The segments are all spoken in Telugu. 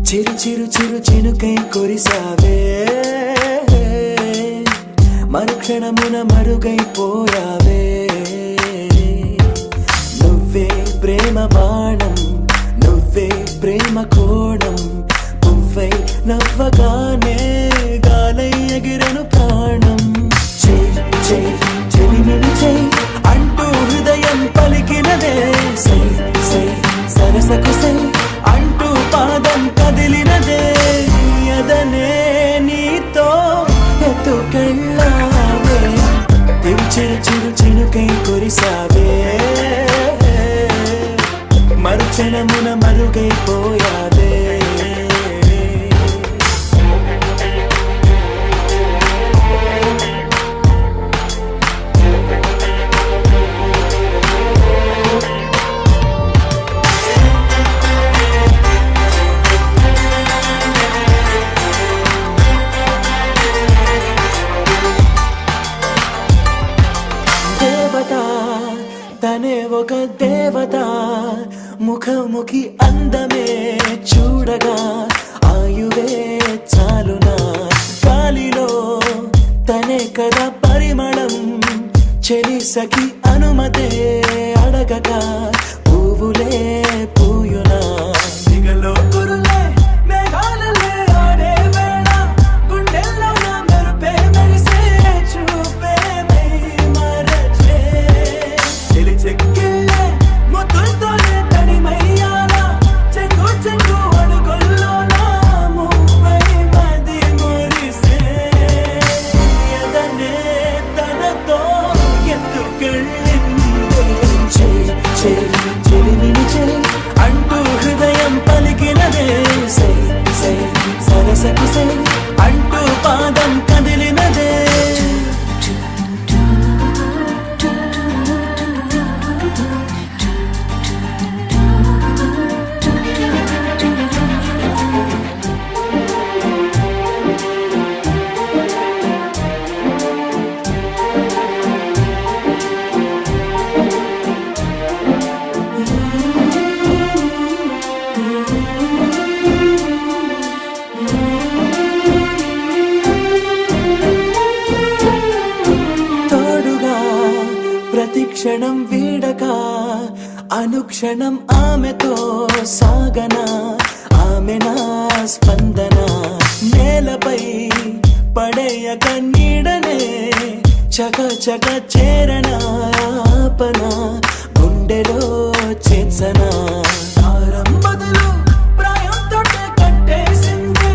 చిరు చిరు చిరు చినుకై కురిసావే, మరుక్షణమున మరుగైపోయావే. నువ్వే ప్రేమ బాణం, నువ్వే ప్రేమ కోణం, పువ్వై నవ్వగానే గాలై ఎగిరెను ప్రాణం. చెయ్ చెయ్ చెలిమిని చెయ్ అంటూ హృదయం పలికినదే, సై సై సరసకు సై అంటూ పాదం కదిలినదే. అదనే నీతో ఎత్తుకెళ్ళావే, చిరు చిరు చినుకై కురిసావే, మరుక్షణమున మరుగైపోయావే. తనే ఒక దేవత, ముఖముఖి అందమే చూడగా ఆయువే చాలునా. గాలిలో తనే కదా పరిమళం, చెలి సఖి అనుమతే అడగగా పువ్వులే పూయునా. దిగలో కురులే మేఘాలలే ఆడే వేళ, గుండెల్లో నా మెరుపే మెరిసే చూపే మై మరచే. చెలి చెక్కిళ్ళే ముద్దులతోనే తడిమయ్యాలా, చెంగు చెంగు అడుగుల్లోనా ముప్పై మది మురిసే. ఎదనే తనతో ఎత్తుకెళ్ళిందే, చెయ్ చెయ్ చెలిమిని చెయ్ అంటూ హృదయం పలికినదే. సై సై సరసకు సై అంటూ పాదం కదిలినదే. ప్రతిక్షణం వీడక అనుక్షణం ఆమెతో సాగనా, ఆమె నా స్పందన. నేలపై పడేయక నీడనే చక చక చేరనా, ఆపన గుండెలో చేర్చనా. దారం బదులు ప్రాయంతో కట్టేసిందే,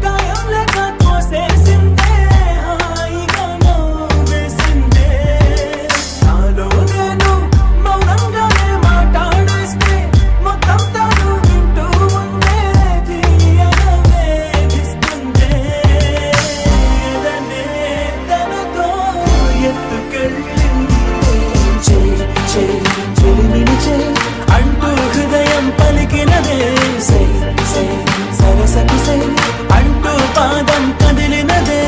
గాయం లేక కోసేసిందే, హాయిగా నవ్వేసిందే. నాలో నేను మౌనంగానే మాట్లాడేస్తే మొత్తం తాను వింటూ ఉందే, తీయగా వేధిస్తుందే. ఎదనే తనతో ఎత్తుకెళ్ళిందే, చెయ్ చెయ్ చెలిమిని చెయ్ అంటూ హృదయం పలికినదే. సై సై సరసకు సై అంటూ పాదం కదిలినదే.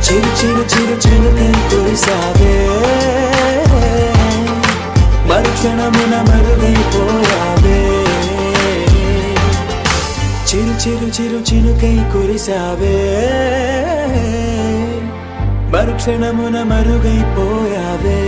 చిరు చిరు చిరు చినుకై కురిసావే, మరుక్షణమున మరుగైపోయావే. చిరు చిరు చిరు చినుకై కురిసావే, మరుక్షణమున మరుగైపోయావే.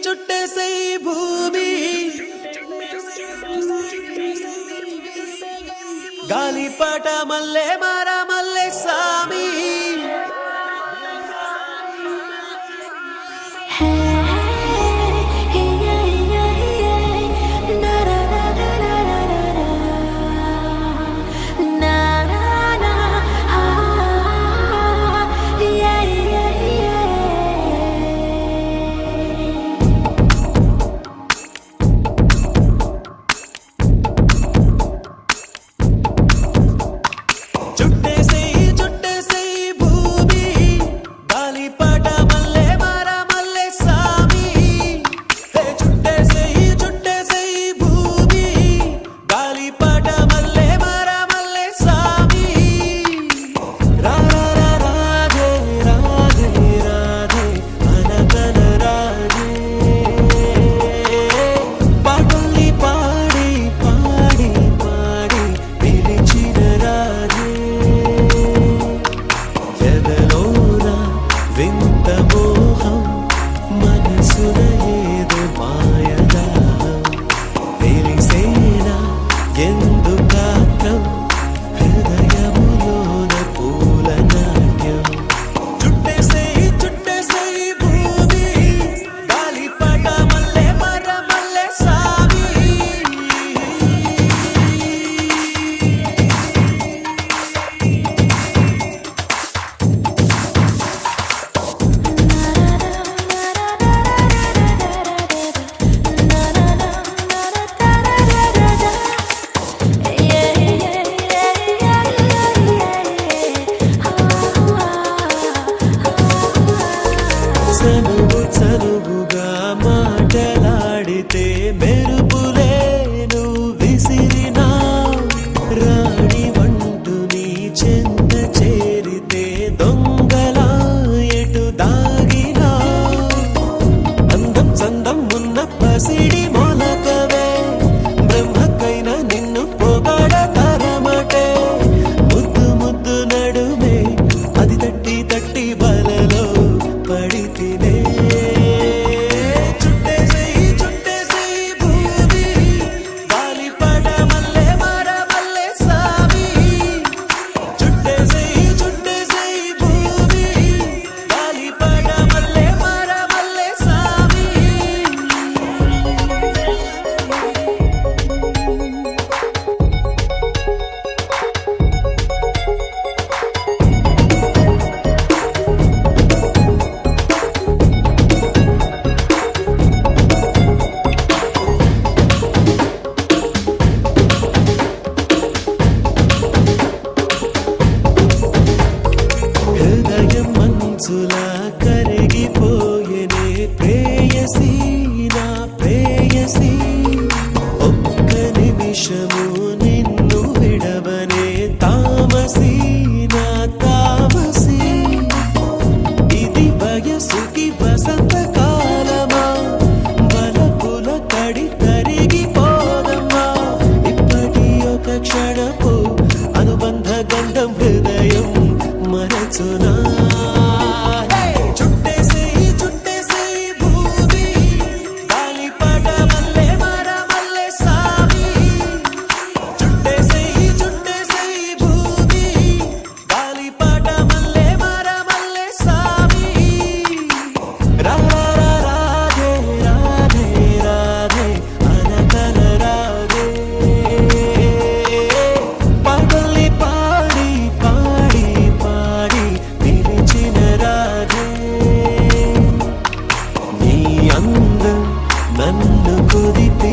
చుట్టేసేయి భూమి గాలిపాట మల్లె మార మల్లె సామి మంచులా కరిగిపోయేనే ప్రేయసి నా ప్రేయసి ఒక్క నిమిషము నిన్ను విడవనే తామసి నా తామసి ఇది వయసుకి వసంత కాలమా బలపుల కడి తరిగిపోదమ్మా ఇప్పటి ఒక క్షణపు అనుబంధ గంధం హృదయం మరచునా నన్ను కుదిపి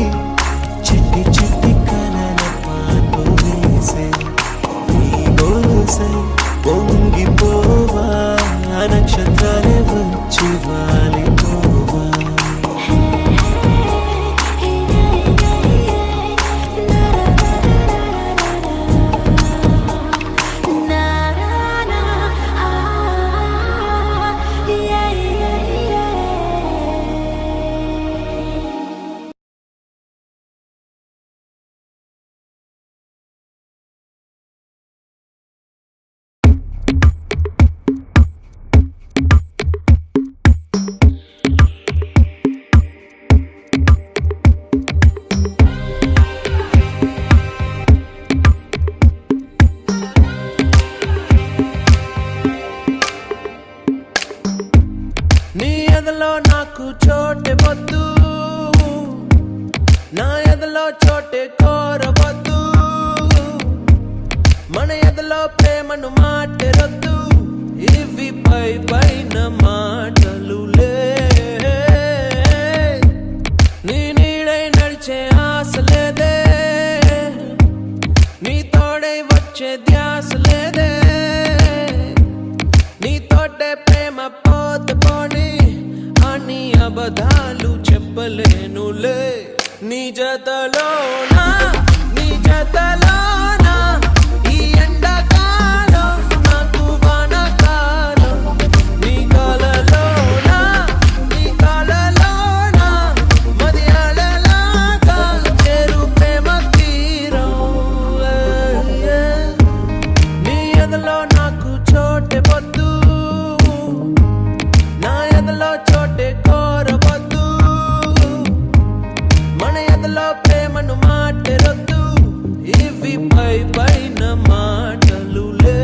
చిట్టి చిట్టి కలల పాటు వేసే నీ గొలుసై పొంగిపోవా నక్షత్రాలే వచ్చి వాలిపోవా నాకు చోటే వద్దు నా ఎదలో చోటే కోరవద్దు మన ఎదలో ప్రేమను మాటరొద్దు ఇవి పై పైన మాటలులే నీ నీడై నడిచే ఆశ లేదే నీ తోడై వచ్చే ధ్యాస లేదే నీ తోటే ప్రేమ పోతే పోని అని అబద్ధాలు చెప్పలేనులే నీ జతలోనా నీ జతలోనా ఈ ఎండాకాలం నాకు వానకాలం నీ కలలోనా నీ కలలోనా మదియాలలాగా చేరు ప్రేమ తీరం నీ ఎదలో నాకు చోటే వద్దు నా ఎదలో చోటే కోరవద్దు మన ఎదలో ప్రేమను మాటరొద్దు ఇవి పై పైన మాటలులే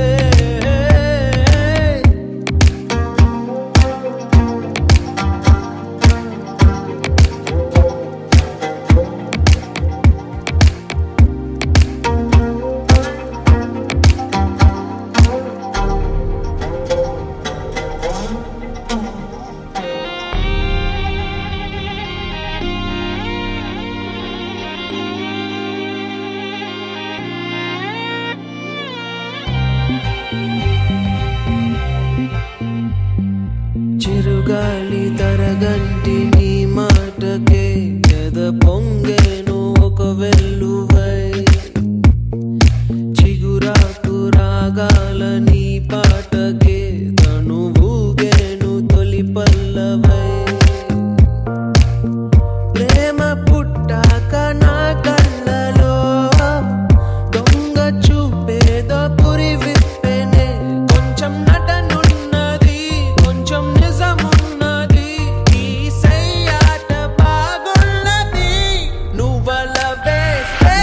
చిరుగాలి తరగంటి నీ మాటకే ఎద పొంగేను ఒక వెల్లువై చిగురాకు రాగాల నీ పాటకే తను ఊగేను తొలి పల్లవై ప్రేమ పుట్టాక నా కళ్ళలో దొంగ చూపేదో పురి విప్పెనే కొంచెం నటనున్నది కొంచెం నిజమున్నది ఈ సయ్యాట బాగున్నది నువ్వల వేస్తే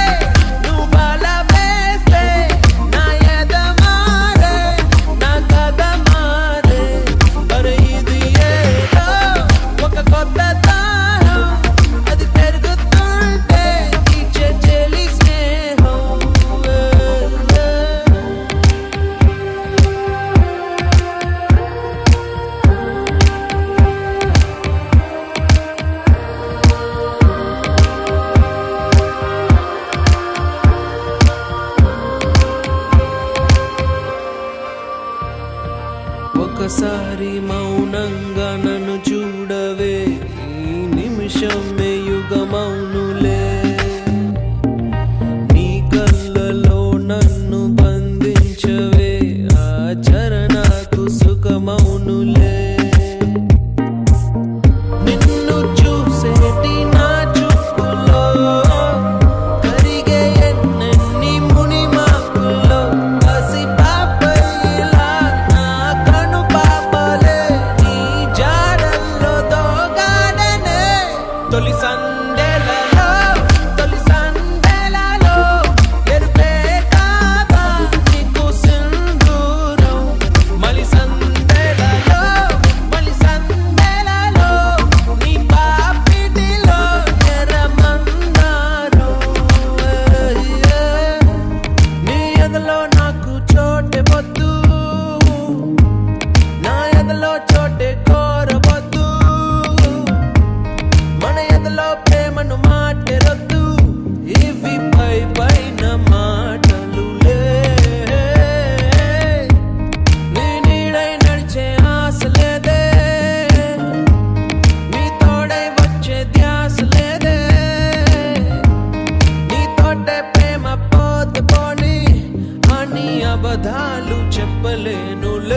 ఒకసారి మౌనంగా నన్ను చూడవే, ఈ నిమిషమే యుగమౌనులే. నీ కళ్ళలో నన్ను బంధించవే, ఆ చరణకు సుఖమౌనులే. నిన్ను చూసేటి నా చూపులో కరిగే ఎన్నెన్ని మునిమాకుల్లో పసిపాపయ్యలా నా కను పాపలే నీ జాడల్లో దోగాడనే. తొలి సందెలలో ఎరుపే కాదా నీకు సింధూరం. మలి సందెలలో నీ పాపిటిలో ఎర్రమందారం. నీ ఎదలో నాకు చోటే వద్దు, నా ఎదలో చోటే కోరవద్దు. మన ఎదలో ప్రేమను మాటెరొద్దు, ఇవి పైన మాటలులే. నీ నీడై నడిచే ఆశ లేదే, నీ తోడై వచ్చే ధ్యాస లేదే. నీ తోటే ప్రేమ పోతే పోని అని అబద్ధాలు చెప్పలేనులే.